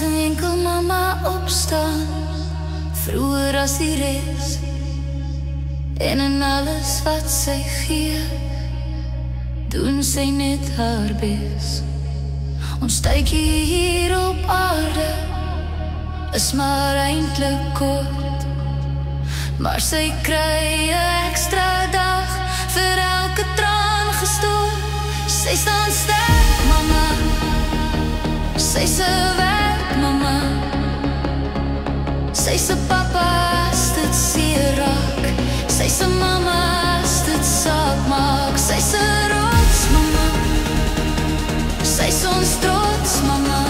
'n enkel mama opstaan, vroeër as die res, en in alles wat sy gee, doen sy net haar bes. Ons tydjie hier op aarde is maar eintlik kort, maar sy kry 'n ekstra dag vir elke traan gestort. Sy staan sterk, mama, sy's 'n werkmama, sy's 'n papa as dit seer raak, sy's 'n mama as dit saak maak, sy's 'n rots mama, sy's ons trots mama,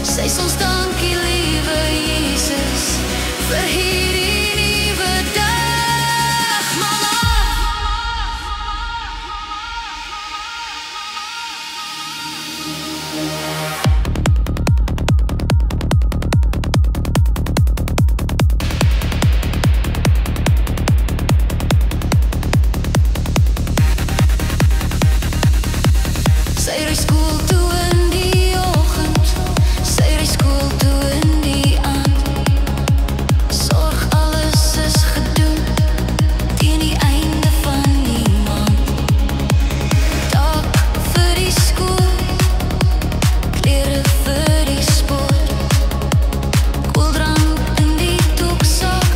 sy's ons dankie liewe Jesus vir hierdie nuwe dag, mama. Sy ry skool toe in die oggend, sy ry skool toe in die aand, sorg alles is gedoen teen die einde van die maand. Dak vir die skool, klere vir die sport, koeldrank in die toeksak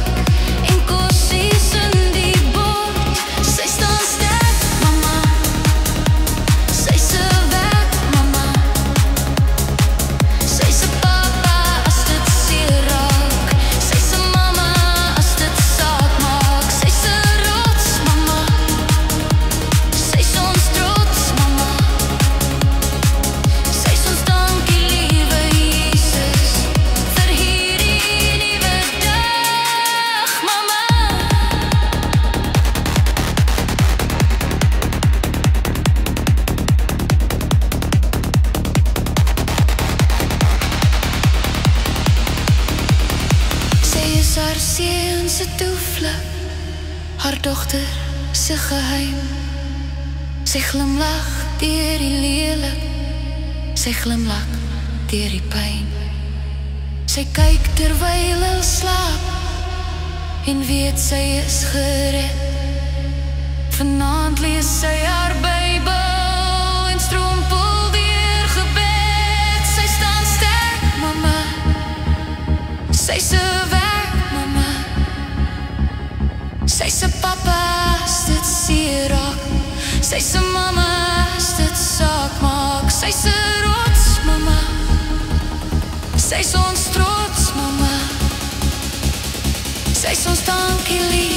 en kossies in die bord. Sy staan sterk, mama, sy's 'n werkmama, sy's 'n papa as dit seer raak, sy's 'n mama as dit saak maak, sy's 'n rots mama, sy's ons trots mama, sy's ons dankie liewe Jesus vir hierdie nuwe dag, mama. Sy is haar seun se toevlug, haar dogter se geheim. Sy glimlag deur die lelik, sy glimlag deur die pyn. Sy kyk terwyl hy slaap en weet sy is gered. Vanaand lees sy haar Bybel en strompel deur gebed. Sy staan sterk, mama, sy's 'n werkmama, sy's 'n papa as dit seer raak, sy's 'n mama as dit saak maak, sy's 'n rots mama, sy's ons trots mama, sy's ons dankie lief